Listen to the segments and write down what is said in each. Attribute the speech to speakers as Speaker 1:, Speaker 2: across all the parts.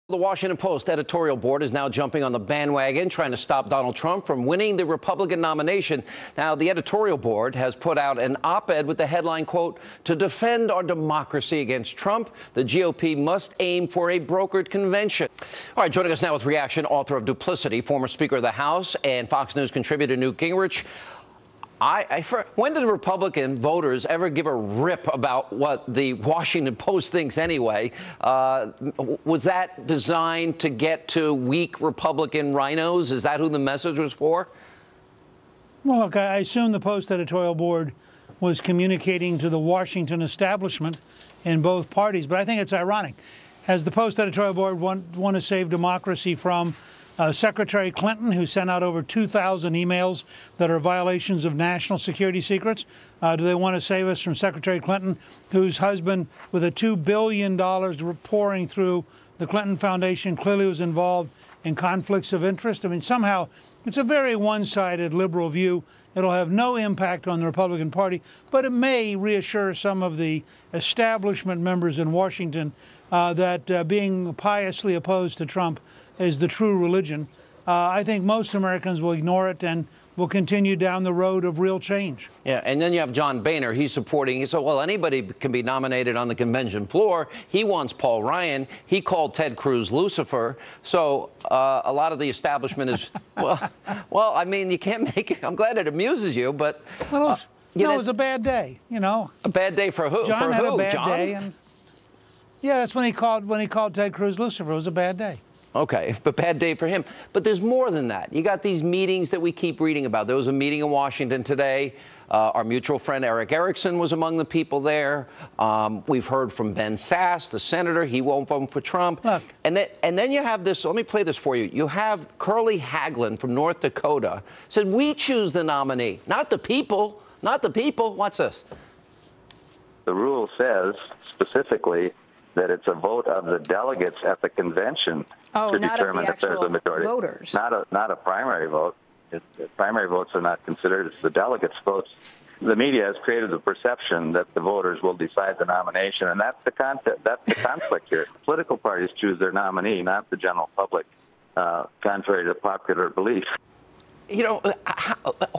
Speaker 1: The Washington Post editorial board is now jumping on the bandwagon, trying to stop Donald Trump from winning the Republican nomination. Now, the editorial board has put out an op-ed with the headline, quote, "To defend our democracy against Trump, the GOP must aim for a brokered convention." All right, joining us now with reaction, author of Duplicity, former Speaker of the House, and Fox News contributor Newt Gingrich. When did Republican voters ever give a rip about what the Washington Post thinks anyway? Was that designed to get to weak Republican rhinos? Is that who the message was for?
Speaker 2: Well, look, I assume the Post editorial board was communicating to the Washington establishment in both parties, but I think it's ironic. Has the Post editorial board want to save democracy from Secretary Clinton, who sent out over 2,000 emails that are violations of national security secrets? Do they want to save us from Secretary Clinton, whose husband, with a $2 billion pouring through the Clinton Foundation, clearly was involved in conflicts of interest? I mean, somehow it's a very one-sided liberal view. It'll have no impact on the Republican Party, but it may reassure some of the establishment members in Washington that being piously opposed to Trump is the true religion. I think most Americans will ignore it and will continue down the road of real change.
Speaker 1: Yeah, and then you have John Boehner. He's supporting. He said, well, anybody can be nominated on the convention floor. He wants Paul Ryan. He called Ted Cruz Lucifer. So a lot of the establishment is, well, I mean, you can't make it. I'm glad it amuses you, but
Speaker 2: well, it was a bad day, you know.
Speaker 1: A bad day for who?
Speaker 2: John
Speaker 1: for
Speaker 2: had
Speaker 1: who?
Speaker 2: a bad
Speaker 1: John?
Speaker 2: day, and yeah, that's when he called Ted Cruz Lucifer. It was a bad day.
Speaker 1: Okay, but bad day for him. But there's more than that. You got these meetings that we keep reading about. There was a meeting in Washington today. Our mutual friend Eric Erickson was among the people there. We've heard from Ben Sasse, the senator. He won't vote for Trump.
Speaker 2: Look.
Speaker 1: And then you have this. Let me play this for you. You have Curly Hagelin from North Dakota said, we choose the nominee, not the people, not the people. What's this?
Speaker 3: The rule says specifically that it's a vote of the delegates at the convention to determine if there's a majority.
Speaker 4: Voters.
Speaker 3: Not a primary vote. Primary votes are not considered. It's the delegates' votes. The media has created the perception that the voters will decide the nomination, and that's the conflict here. Political parties choose their nominee, not the general public, contrary to popular belief.
Speaker 1: You know,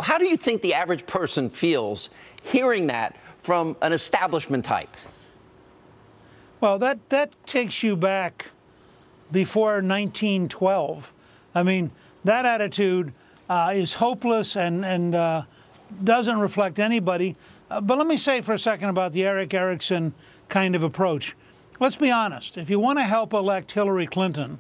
Speaker 1: how do you think the average person feels hearing that from an establishment type?
Speaker 2: Well, that takes you back before 1912. I mean, that attitude is hopeless and doesn't reflect anybody. But let me say for a second about the Eric Erickson kind of approach. Let's be honest. If you want to help elect Hillary Clinton,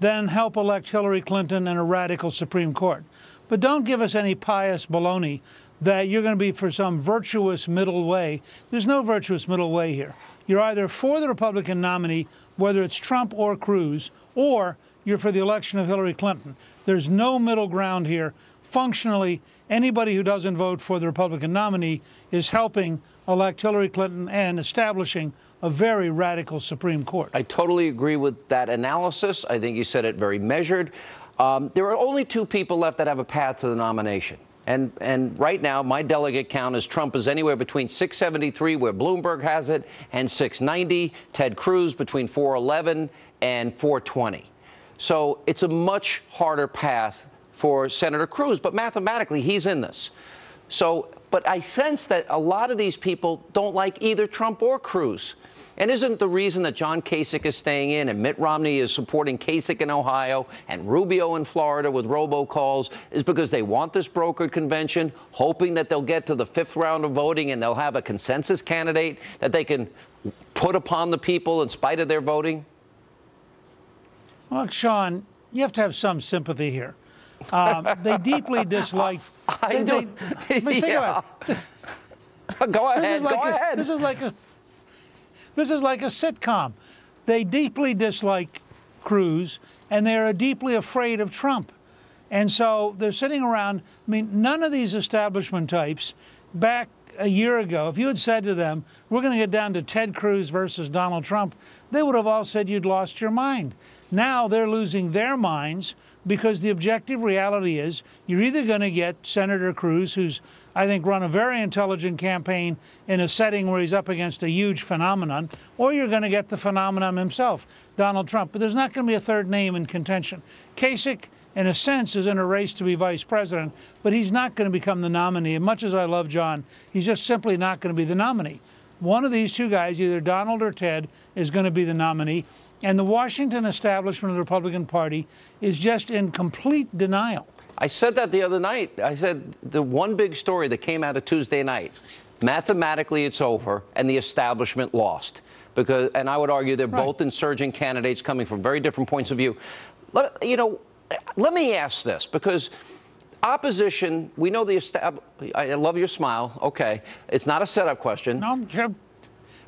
Speaker 2: then help elect Hillary Clinton and a radical Supreme Court. But don't give us any pious baloney that you're going to be for some virtuous middle way. There's no virtuous middle way here. You're either for the Republican nominee, whether it's Trump or Cruz, or you're for the election of Hillary Clinton. There's no middle ground here. Functionally, anybody who doesn't vote for the Republican nominee is helping elect Hillary Clinton and establishing a very radical Supreme Court.
Speaker 1: I totally agree with that analysis. I think you said it very measured. There are only two people left that have a path to the nomination. And right now, my delegate count is Trump is anywhere between 673, where Bloomberg has it, and 690. Ted Cruz between 411 and 420. So it's a much harder path for Senator Cruz, but mathematically, he's in this. So, but I sense that a lot of these people don't like either Trump or Cruz. And isn't the reason that John Kasich is staying in and Mitt Romney is supporting Kasich in Ohio and Rubio in Florida with robocalls is because they want this brokered convention, hoping that they'll get to the fifth round of voting and they'll have a consensus candidate that they can put upon the people in spite of their voting?
Speaker 2: Look, Sean, you have to have some sympathy here. They deeply dislike.
Speaker 1: I do. Yeah. Go ahead. Go ahead.
Speaker 2: This is like a sitcom. They deeply dislike Cruz, and they are deeply afraid of Trump. And so they're sitting around. I mean, none of these establishment types back a year ago, if you had said to them, we're going to get down to Ted Cruz versus Donald Trump, they would have all said you'd lost your mind. Now they're losing their minds because the objective reality is you're either going to get Senator Cruz, who's, I think, run a very intelligent campaign in a setting where he's up against a huge phenomenon, or you're going to get the phenomenon himself, Donald Trump. But there's not going to be a third name in contention. Kasich, in a sense, is in a race to be vice president, but he's not going to become the nominee. And much as I love John, he's just simply not going to be the nominee. One of these two guys, either Donald or Ted, is going to be the nominee. And the Washington establishment of the Republican Party is just in complete denial.
Speaker 1: I said that the other night. I said the one big story that came out of Tuesday night, mathematically it's over, and the establishment lost. And I would argue they're both insurgent candidates coming from very different points of view. Let me ask this, because opposition, we know I love your smile. Okay. It's not a setup question.
Speaker 2: No,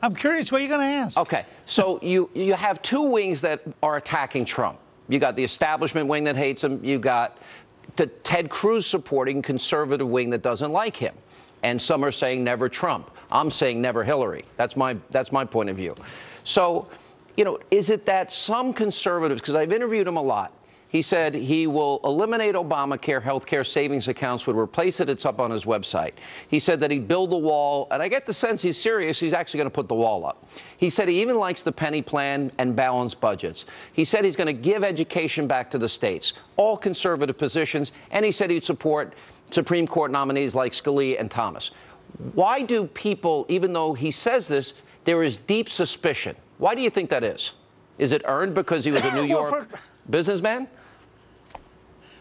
Speaker 2: I'm curious what you're going to ask.
Speaker 1: Okay. So you have two wings that are attacking Trump. You got the establishment wing that hates him. You got the Ted Cruz supporting conservative wing that doesn't like him. And some are saying never Trump. I'm saying never Hillary. That's my point of view. So, is it that some conservatives, because I've interviewed him a lot, he said he will eliminate Obamacare health care savings accounts, would replace it. It's up on his website. He said that he'd build a wall, and I get the sense he's serious. He's actually going to put the wall up. He said he even likes the penny plan and balanced budgets. He said he's going to give education back to the states, all conservative positions, and he said he'd support Supreme Court nominees like Scalia and Thomas. Why do people, even though he says this, there is deep suspicion? Why do you think that is? Is it earned because he was a New York businessman?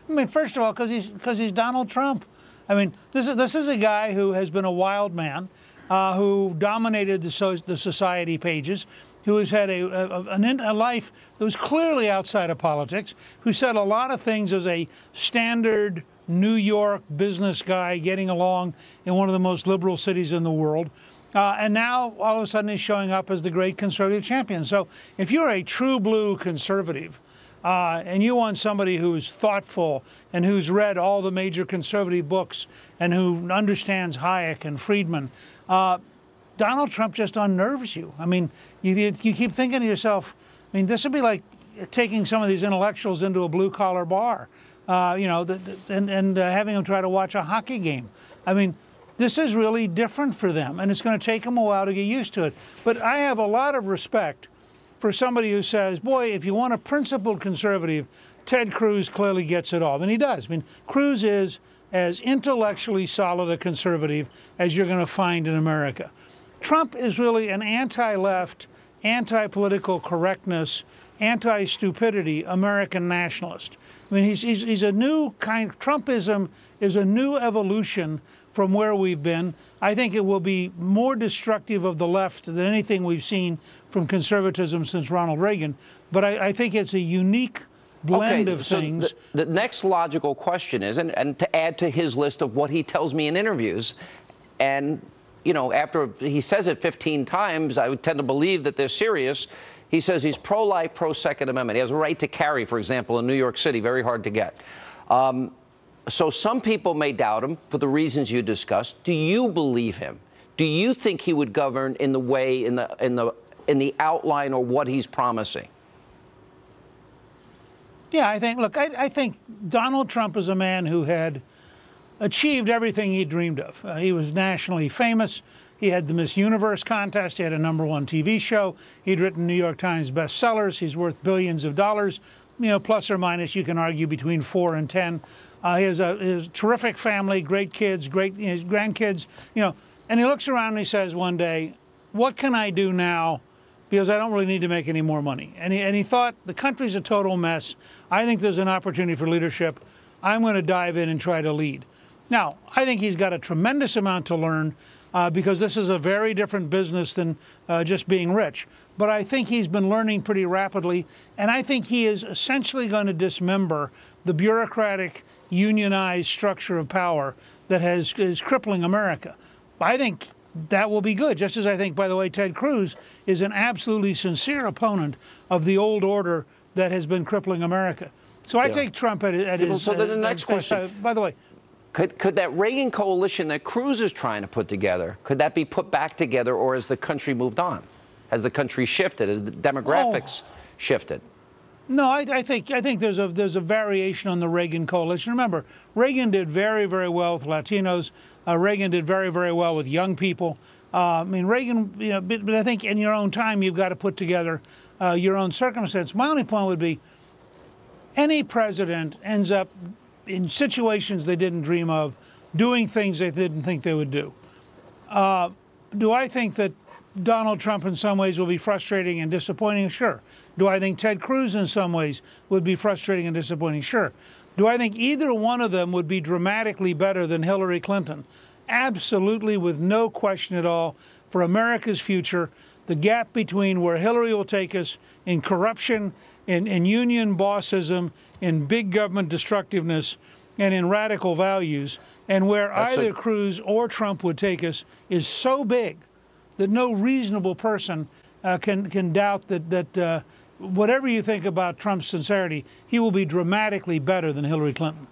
Speaker 2: I mean, first of all, because he's Donald Trump. I mean, this is a guy who has been a wild man, who dominated the society pages, who has had a life that was clearly outside of politics, who said a lot of things as a standard New York business guy getting along in one of the most liberal cities in the world. And now, all of a sudden, he's showing up as the great conservative champion. So if you're a true blue conservative, and you want somebody who's thoughtful and who's read all the major conservative books and who understands Hayek and Friedman, Donald Trump just unnerves you. I mean, you keep thinking to yourself, I mean, this would be like taking some of these intellectuals into a blue-collar bar, and having them try to watch a hockey game. I mean, this is really different for them, and it's going to take them a while to get used to it. But I have a lot of respect for somebody who says, boy, if you want a principled conservative, Ted Cruz clearly gets it all. And he does. I mean, Cruz is as intellectually solid a conservative as you're going to find in America. Trump is really an anti-left, anti-political correctness, anti-stupidity American nationalist. I mean, he's a new kind. Trumpism is a new evolution from where we've been. I think it will be more destructive of the left than anything we've seen from conservatism since Ronald Reagan. But I think it's a unique blend of things.
Speaker 1: The next logical question is, and to add to his list of what he tells me in interviews, and, after he says it 15 times, I would tend to believe that they're serious. He says he's pro-life, pro-Second Amendment. He has a right to carry, for example, in New York City, very hard to get. So some people may doubt him for the reasons you discussed. Do you believe him? Do you think he would govern in the way, in the outline, or what he's promising?
Speaker 2: Yeah, I think Donald Trump is a man who had achieved everything he dreamed of. He was nationally famous. He had the Miss Universe contest. He had a #1 TV show. He'd written New York Times bestsellers. He's worth billions of dollars, plus or minus. You can argue between 4 and 10. He has a terrific family, great kids, great grandkids, And he looks around and he says one day, what can I do now? Because I don't really need to make any more money. And he thought, the country's a total mess. I think there's an opportunity for leadership. I'm going to dive in and try to lead. Now, I think he's got a tremendous amount to learn because this is a very different business than just being rich. But I think he's been learning pretty rapidly. And I think he is essentially going to dismember the bureaucratic, unionized structure of power that is crippling America. I think that will be good, just as I think, by the way, Ted Cruz is an absolutely sincere opponent of the old order that has been crippling America. So I take Trump at his...
Speaker 1: So then the next question...
Speaker 2: by the way,
Speaker 1: Could that Reagan coalition that Cruz is trying to put together, could that be put back together, or has the country moved on? Has the country shifted? Has the demographics shifted?
Speaker 2: No, I think there's a variation on the Reagan coalition. Remember, Reagan did very, very well with Latinos. Reagan did very, very well with young people. I mean, Reagan, you know, but I think in your own time you've got to put together your own circumstance. My only point would be, any president ends up in situations they didn't dream of, doing things they didn't think they would do. Do I think that Donald Trump in some ways will be frustrating and disappointing? Sure. Do I think Ted Cruz in some ways would be frustrating and disappointing? Sure. Do I think either one of them would be dramatically better than Hillary Clinton? Absolutely, with no question at all. For America's future, the gap between where Hillary will take us in corruption, in union bossism, in big government destructiveness, and in radical values, and where either Cruz or Trump would take us is so big that no reasonable person can doubt that whatever you think about Trump's sincerity, he will be dramatically better than Hillary Clinton.